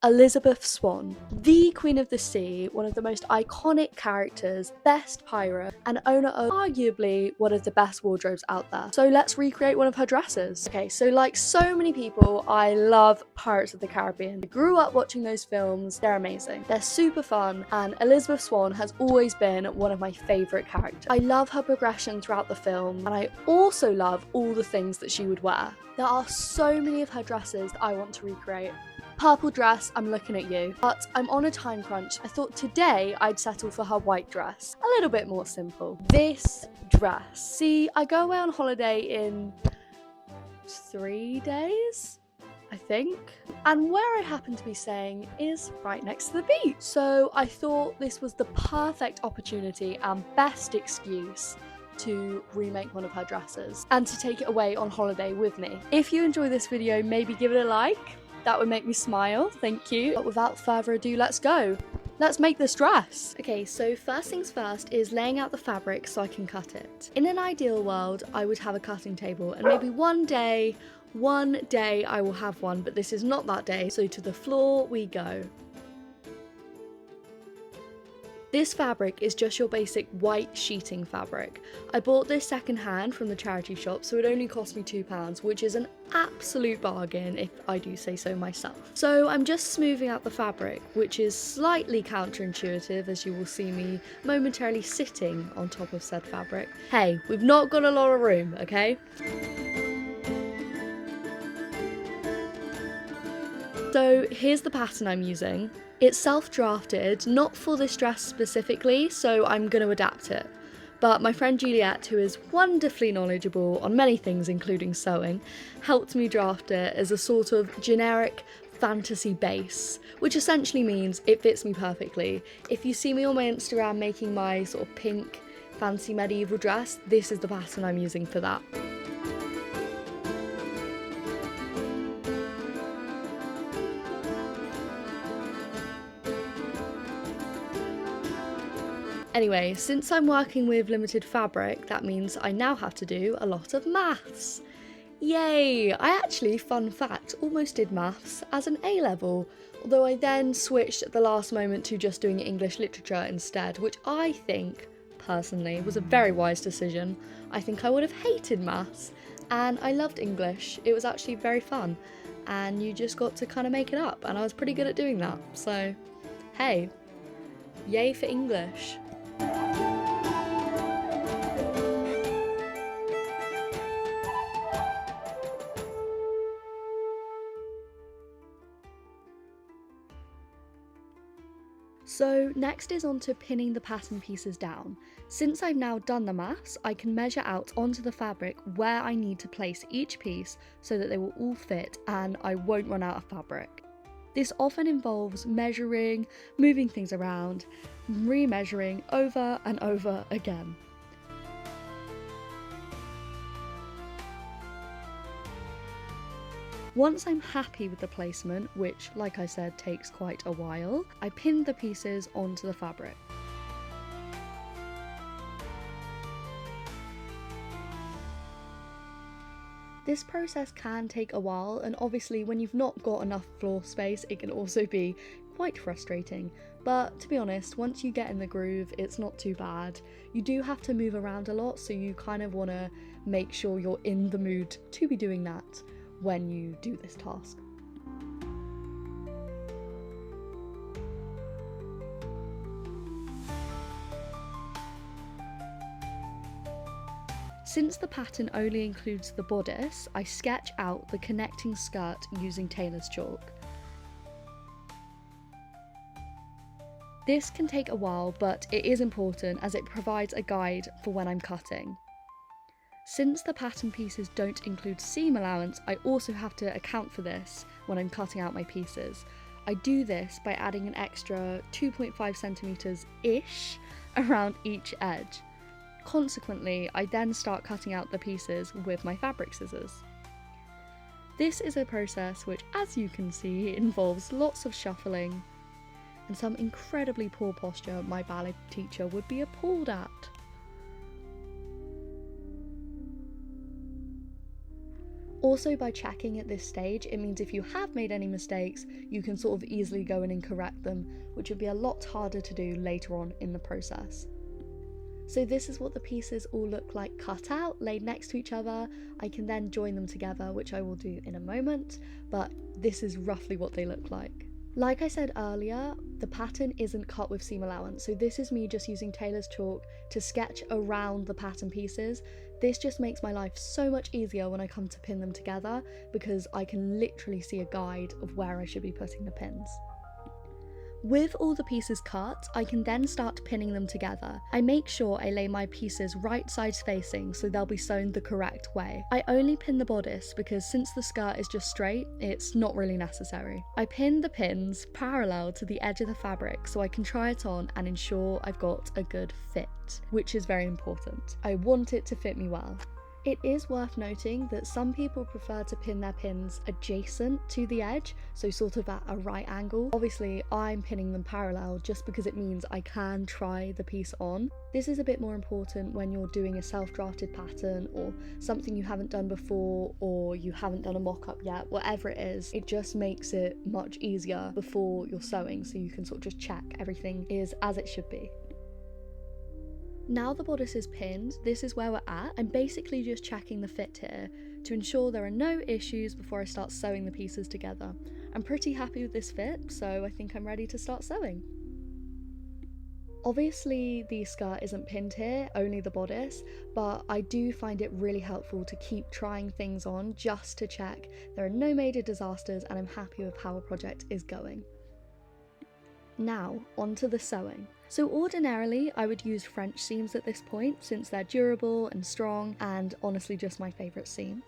Elizabeth Swann, the Queen of the Sea, one of the most iconic characters, best pirate, and owner of arguably one of the best wardrobes out there. So let's recreate one of her dresses. Okay, so like so many people, I love Pirates of the Caribbean. I grew up watching those films, they're amazing. They're super fun, and Elizabeth Swann has always been one of my favourite characters. I love her progression throughout the film, and I also love all the things that she would wear. There are so many of her dresses that I want to recreate. Purple dress, I'm looking at you. But I'm on a time crunch. I thought today I'd settle for her white dress. A little bit more simple. This dress. See, I go away on holiday in 3 days, I think. And where I happen to be staying is right next to the beach. So I thought this was the perfect opportunity and best excuse to remake one of her dresses and to take it away on holiday with me. If you enjoy this video, maybe give it a like. That would make me smile, thank you. But without further ado, let's go. Let's make this dress. Okay, so first things first is laying out the fabric so I can cut it. In an ideal world, I would have a cutting table, and maybe one day I will have one, but this is not that day, so to the floor we go. This fabric is just your basic white sheeting fabric. I bought this secondhand from the charity shop, so it only cost me £2, which is an absolute bargain if I do say so myself. So I'm just smoothing out the fabric, which is slightly counterintuitive, as you will see me momentarily sitting on top of said fabric. Hey, we've not got a lot of room, okay? So here's the pattern I'm using. It's self-drafted, not for this dress specifically, so I'm going to adapt it. But my friend Juliet, who is wonderfully knowledgeable on many things including sewing, helped me draft it as a sort of generic fantasy base, which essentially means it fits me perfectly. If you see me on my Instagram making my sort of pink fancy medieval dress, this is the pattern I'm using for that. Anyway, since I'm working with limited fabric, that means I now have to do a lot of maths. Yay! I actually, fun fact, almost did maths as an A-level, although I then switched at the last moment to just doing English literature instead, which I think, personally, was a very wise decision. I think I would have hated maths, and I loved English. It was actually very fun, and you just got to kind of make it up, and I was pretty good at doing that, so hey, yay for English. So next is on to pinning the pattern pieces down. Since I've now done the maths, I can measure out onto the fabric where I need to place each piece so that they will all fit and I won't run out of fabric. This often involves measuring, moving things around, remeasuring over and over again. Once I'm happy with the placement, which, like I said, takes quite a while, I pin the pieces onto the fabric. This process can take a while, and obviously when you've not got enough floor space, it can also be quite frustrating. But to be honest, once you get in the groove, it's not too bad. You do have to move around a lot, so you kind of want to make sure you're in the mood to be doing that when you do this task. Since the pattern only includes the bodice, I sketch out the connecting skirt using tailor's chalk. This can take a while, but it is important as it provides a guide for when I'm cutting. Since the pattern pieces don't include seam allowance, I also have to account for this when I'm cutting out my pieces. I do this by adding an extra 2.5 centimeters-ish around each edge. Consequently, I then start cutting out the pieces with my fabric scissors. This is a process which, as you can see, involves lots of shuffling and some incredibly poor posture my ballet teacher would be appalled at. Also, by checking at this stage, it means if you have made any mistakes, you can sort of easily go in and correct them, which would be a lot harder to do later on in the process. So this is what the pieces all look like cut out, laid next to each other. I can then join them together, which I will do in a moment, but this is roughly what they look like. Like I said earlier, the pattern isn't cut with seam allowance, so this is me just using tailor's chalk to sketch around the pattern pieces. This just makes my life so much easier when I come to pin them together, because I can literally see a guide of where I should be putting the pins. With all the pieces cut, I can then start pinning them together. I make sure I lay my pieces right sides facing so they'll be sewn the correct way. I only pin the bodice because since the skirt is just straight, it's not really necessary. I pin the pins parallel to the edge of the fabric so I can try it on and ensure I've got a good fit, which is very important. I want it to fit me well. It is worth noting that some people prefer to pin their pins adjacent to the edge, so sort of at a right angle. Obviously, I'm pinning them parallel just because it means I can try the piece on. This is a bit more important when you're doing a self-drafted pattern or something you haven't done before, or you haven't done a mock-up yet, whatever it is. It just makes it much easier before you're sewing, so you can sort of just check everything is as it should be. Now the bodice is pinned, this is where we're at. I'm basically just checking the fit here to ensure there are no issues before I start sewing the pieces together. I'm pretty happy with this fit, so I think I'm ready to start sewing. Obviously the skirt isn't pinned here, only the bodice, but I do find it really helpful to keep trying things on just to check there are no major disasters and I'm happy with how a project is going. Now, onto the sewing. So ordinarily, I would use French seams at this point since they're durable and strong and honestly just my favourite seam.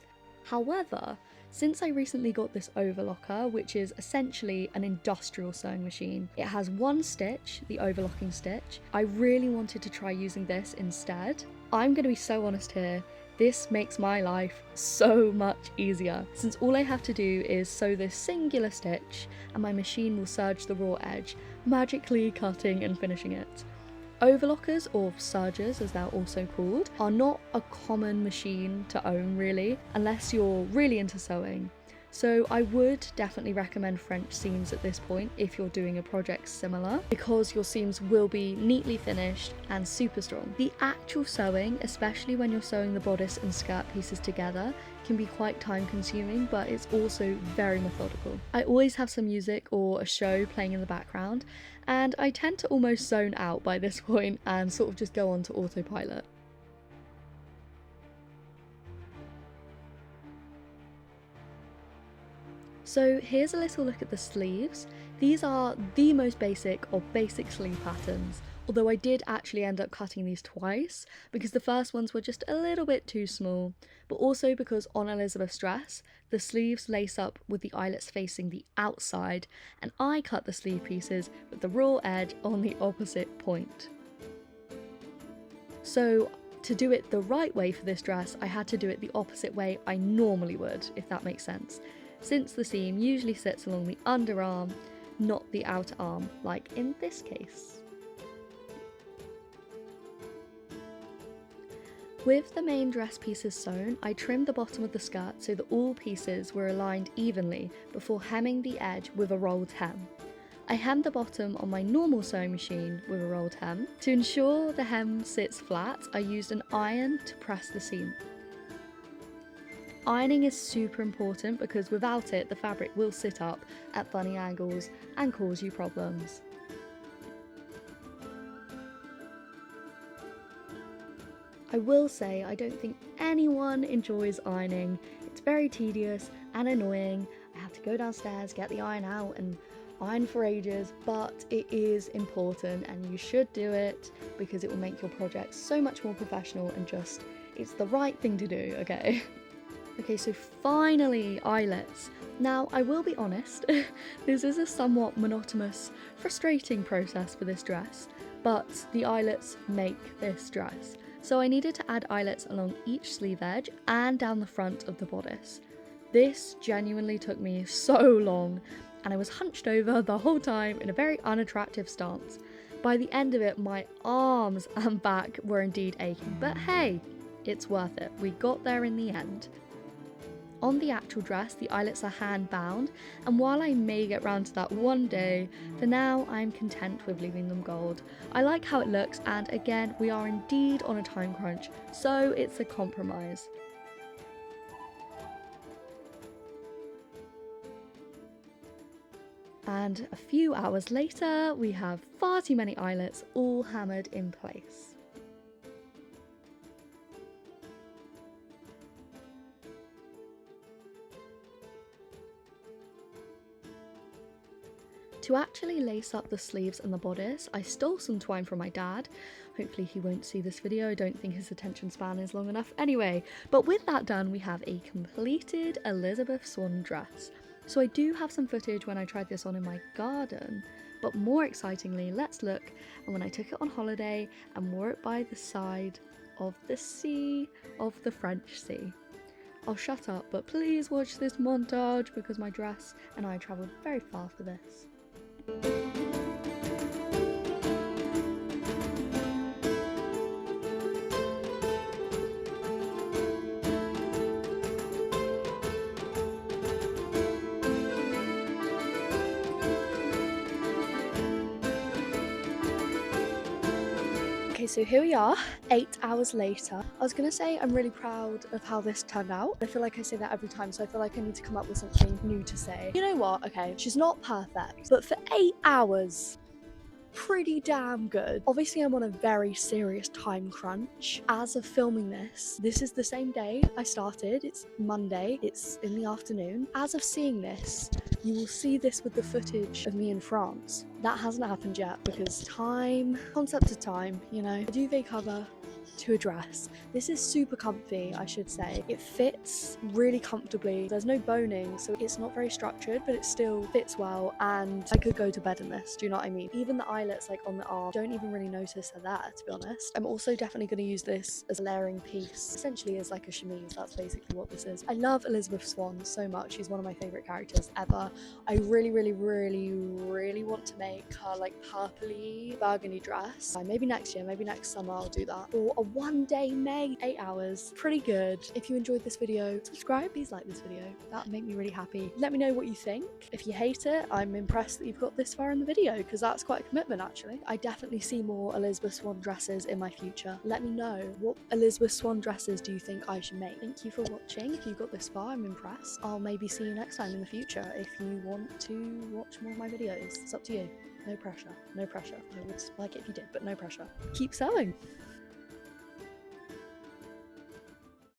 However, since I recently got this overlocker, which is essentially an industrial sewing machine, it has one stitch, the overlocking stitch. I really wanted to try using this instead. I'm going to be so honest here, this makes my life so much easier, since all I have to do is sew this singular stitch and my machine will serge the raw edge, magically cutting and finishing it. Overlockers, or sergers as they're also called, are not a common machine to own really, unless you're really into sewing. So I would definitely recommend French seams at this point if you're doing a project similar, because your seams will be neatly finished and super strong. The actual sewing, especially when you're sewing the bodice and skirt pieces together, can be quite time consuming, but it's also very methodical. I always have some music or a show playing in the background, and I tend to almost zone out by this point and sort of just go on to autopilot. So here's a little look at the sleeves. These are the most basic of basic sleeve patterns, although I did actually end up cutting these twice because the first ones were just a little bit too small, but also because on Elizabeth's dress, the sleeves lace up with the eyelets facing the outside, and I cut the sleeve pieces with the raw edge on the opposite point. So to do it the right way for this dress, I had to do it the opposite way I normally would, if that makes sense, since the seam usually sits along the underarm, not the outer arm, like in this case. With the main dress pieces sewn, I trimmed the bottom of the skirt so that all pieces were aligned evenly before hemming the edge with a rolled hem. I hemmed the bottom on my normal sewing machine with a rolled hem. To ensure the hem sits flat, I used an iron to press the seam. Ironing is super important because without it, the fabric will sit up at funny angles and cause you problems. I will say I don't think anyone enjoys ironing. It's very tedious and annoying. I have to go downstairs, get the iron out and iron for ages, but it is important and you should do it because it will make your project so much more professional and just, it's the right thing to do, okay? Okay, so finally, eyelets. Now, I will be honest, this is a somewhat monotonous, frustrating process for this dress, but the eyelets make this dress. So I needed to add eyelets along each sleeve edge and down the front of the bodice. This genuinely took me so long, and I was hunched over the whole time in a very unattractive stance. By the end of it, my arms and back were indeed aching, but hey, it's worth it. We got there in the end. On the actual dress, the eyelets are hand bound, and while I may get round to that one day, for now I'm content with leaving them gold. I like how it looks, and again, we are indeed on a time crunch, so it's a compromise. And a few hours later, we have far too many eyelets all hammered in place. To actually lace up the sleeves and the bodice, I stole some twine from my dad. Hopefully he won't see this video, I don't think his attention span is long enough anyway. But with that done, we have a completed Elizabeth Swann dress. So I do have some footage when I tried this on in my garden, but more excitingly, let's look at when I took it on holiday and wore it by the side of the sea, of the French Sea. I'll shut up, but please watch this montage because my dress and I travelled very far for this. Okay, so here we are, 8 hours later. I was gonna say I'm really proud of how this turned out. I feel like I say that every time, so I feel like I need to come up with something new to say. You know what? Okay, she's not perfect, but for 8 hours, pretty damn good. Obviously, I'm on a very serious time crunch. As of filming this is the same day I started. It's Monday, it's in the afternoon. As of seeing this, you will see this with the footage of me in France. That hasn't happened yet because time, concept of time, you know. A duvet cover to a dress. This is super comfy, I should say. It fits really comfortably. There's no boning, so it's not very structured, but it still fits well, and I could go to bed in this, do you know what I mean? Even the eyelets like on the arm, don't even really notice they're there, to be honest. I'm also definitely going to use this as a layering piece, essentially as like a chemise. That's basically what this is. I love Elizabeth Swann so much. She's one of my favorite characters ever. I really want to make her like purpley burgundy dress. Maybe next year, maybe next summer I'll do that. For a one-day May, 8 hours, pretty good. If you enjoyed this video, subscribe. Please like this video. That would make me really happy. Let me know what you think. If you hate it, I'm impressed that you've got this far in the video because that's quite a commitment actually. I definitely see more Elizabeth Swann dresses in my future. Let me know, what Elizabeth Swann dresses do you think I should make? Thank you for watching. If you got this far, I'm impressed. I'll maybe see you next time in the future if you want to watch more of my videos. It's up to you. No pressure. No pressure. I would like it if you did, but no pressure. Keep sewing.